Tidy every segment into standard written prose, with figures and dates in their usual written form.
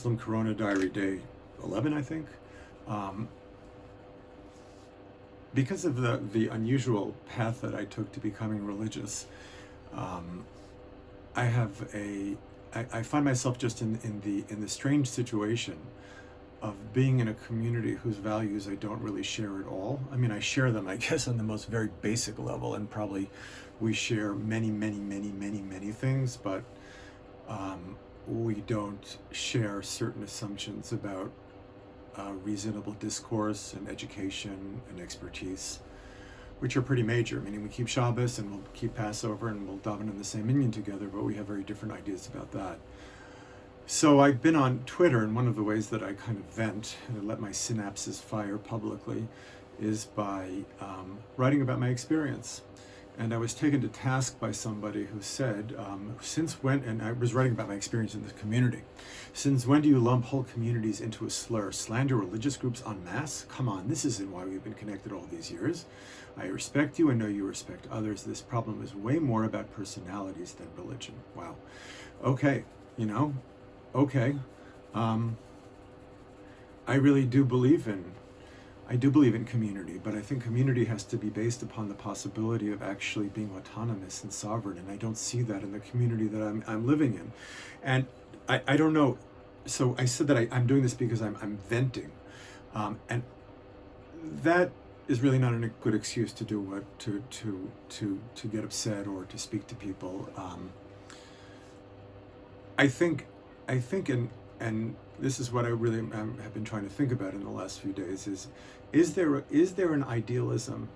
Muslim Corona Diary Day 11, I think. Um, because of the unusual path that I took to becoming religious, um, I have I find myself just in the strange situation of being in a community whose values I don't really share at all. I mean, I share them, I guess, on the most very basic level, and probably we share many things, but we don't share certain assumptions about reasonable discourse and education and expertise, which are pretty major. Meaning we keep Shabbos and we'll keep Passover and we'll daven in the same minyan together, but we have very different ideas about that. So I've been on Twitter, and one of the ways that I kind of vent and let my synapses fire publicly is by writing about my experience. And I was taken to task by somebody who said, since when, and I was writing about my experience in the community, since when do you lump whole communities into a slur? Slander religious groups en masse? Come on, this isn't why we've been connected all these years. I respect you, I know you respect others. This problem is way more about personalities than religion. Wow. Okay, okay. I really do believe in community, but I think community has to be based upon the possibility of actually being autonomous and sovereign, and I don't see that in the community that I'm living in. And I don't know, so I said that I'm doing this because I'm venting, and that is really not a good excuse to do what to get upset or to speak to people. I think and this is what I really have been trying to think about in the last few days, is there an idealism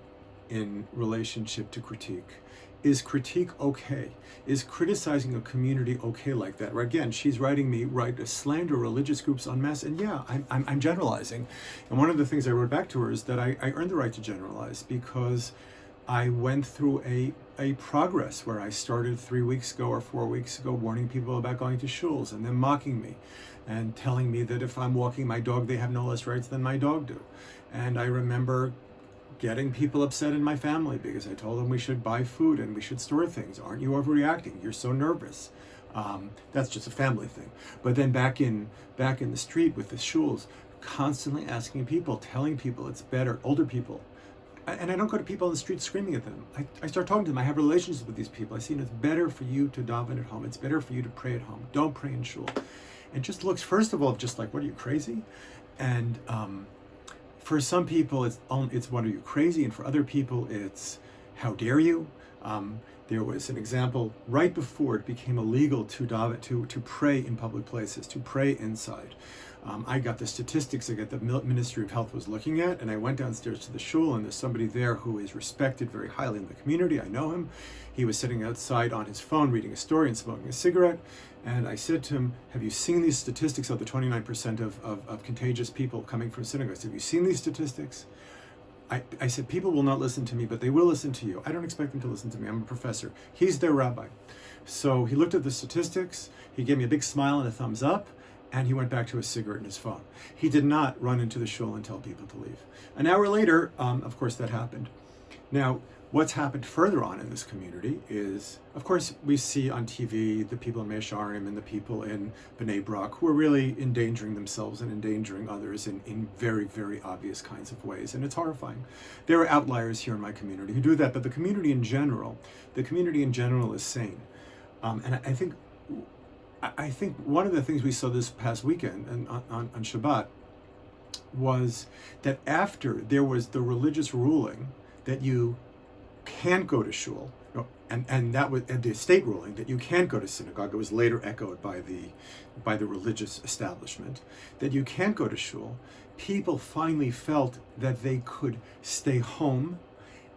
in relationship to critique? Is critique okay? Is criticizing a community okay like that? Or again, she's writing me, slander religious groups en masse, and yeah, I'm generalizing. And one of the things I wrote back to her is that I earned the right to generalize because I went through a progress where I started 3 weeks ago or 4 weeks ago warning people about going to shuls and then mocking me and telling me that if I'm walking my dog, they have no less rights than my dog do. And I remember getting people upset in my family because I told them we should buy food and we should store things. Aren't you overreacting? You're so nervous. That's just a family thing. But then back in the street with the shuls, constantly asking people, telling people it's better, older people. And I don't go to people on the street screaming at them. I start talking to them. I have relationships with these people. I see it's better for you to daven at home. It's better for you to pray at home. Don't pray in shul. It just looks, first of all, just like, what are you, crazy? And for some people, it's what are you, crazy? And for other people, it's how dare you? There was an example right before it became illegal to pray in public places, to pray inside. I got the statistics that the Ministry of Health was looking at, and I went downstairs to the shul, and there's somebody there who is respected very highly in the community. I know him. He was sitting outside on his phone reading a story and smoking a cigarette, and I said to him, have you seen these statistics of the 29% of contagious people coming from synagogues? Have you seen these statistics? I said, people will not listen to me, but they will listen to you. I don't expect them to listen to me. I'm a professor. He's their rabbi. So he looked at the statistics, he gave me a big smile and a thumbs up, and he went back to his cigarette and his phone. He did not run into the shul and tell people to leave. An hour later, of course, that happened. Now, what's happened further on in this community is, of course, we see on TV the people in Mea Shearim and the people in Bnei Brak who are really endangering themselves and endangering others in very, very obvious kinds of ways, and it's horrifying. There are outliers here in my community who do that, but the community in general is sane. And I think one of the things we saw this past weekend and on Shabbat was that after there was the religious ruling that you can't go to shul, and that was the state ruling that you can't go to synagogue. It was later echoed by the religious establishment that you can't go to shul. People finally felt that they could stay home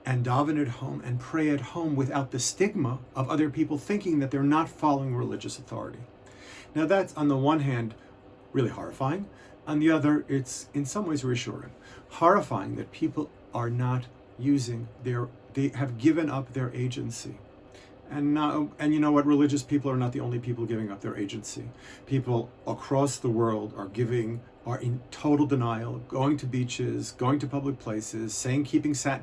and daven at home and pray at home without the stigma of other people thinking that they're not following religious authority. Now that's, on the one hand, really horrifying. On the other, it's in some ways reassuring. Horrifying that people are not using they have given up their agency. And you know what? Religious people are not the only people giving up their agency. People across the world are in total denial, going to beaches, going to public places, saying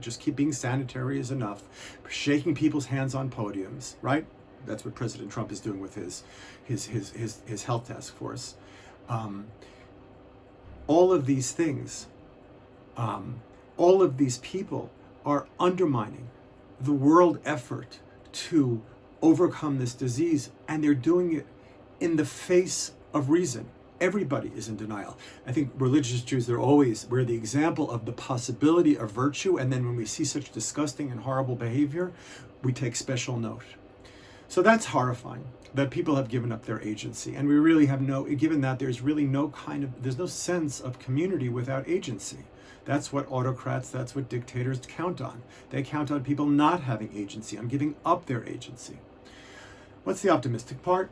just keeping sanitary is enough, shaking people's hands on podiums, right? That's what President Trump is doing with his health task force. Um, all of these things, all of these people are undermining the world effort to overcome this disease, and they're doing it in the face of reason. Everybody is in denial. I think religious Jews, we're the example of the possibility of virtue, and then when we see such disgusting and horrible behavior, we take special note. So that's horrifying, that people have given up their agency, and we really have given that there's really there's no sense of community without agency. That's what autocrats, that's what dictators count on. They count on people not having agency, on giving up their agency. What's the optimistic part?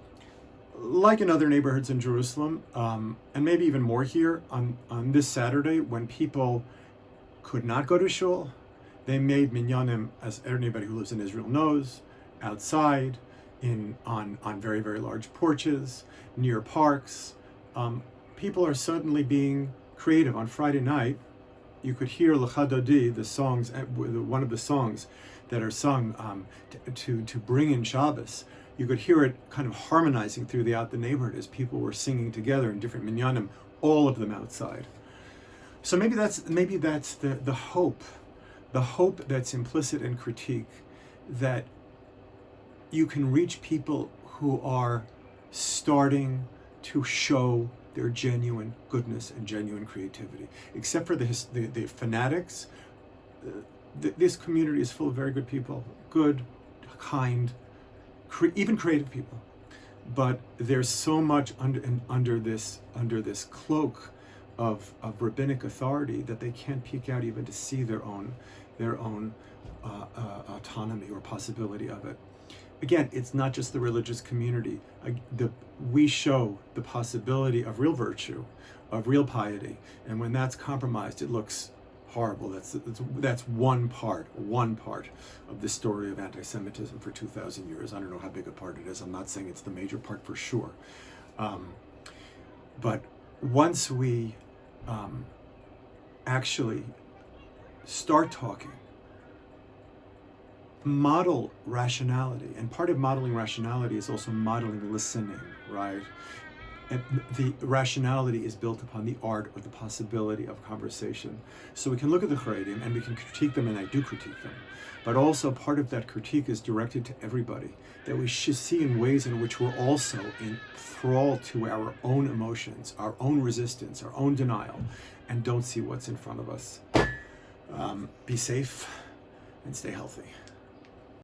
Like in other neighborhoods in Jerusalem, and maybe even more here, on this Saturday, when people could not go to shul, they made minyanim, as anybody who lives in Israel knows, outside, on very, very large porches, near parks. People are suddenly being creative. On Friday night, you could hear Lecha Dodi, the songs, one of the songs that are sung to bring in Shabbos. You could hear it kind of harmonizing throughout the neighborhood as people were singing together in different minyanim, all of them outside. So maybe that's the hope that's implicit in critique, that you can reach people who are starting to show their genuine goodness and genuine creativity. Except for the fanatics, this community is full of very good people, good, kind, even creative people. But there's so much under this cloak of rabbinic authority that they can't peek out even to see their own autonomy or possibility of it. Again, it's not just the religious community. We show the possibility of real virtue, of real piety, and when that's compromised, it looks horrible. That's one part of the story of anti-Semitism for 2,000 years. I don't know how big a part it is. I'm not saying it's the major part for sure. But once we actually start talking, model rationality, and part of modeling rationality is also modeling listening, right? And the rationality is built upon the art or the possibility of conversation. So we can look at the Charedim and we can critique them, and I do critique them. But also part of that critique is directed to everybody, that we should see in ways in which we're also in thrall to our own emotions, our own resistance, our own denial, and don't see what's in front of us. Be safe and stay healthy.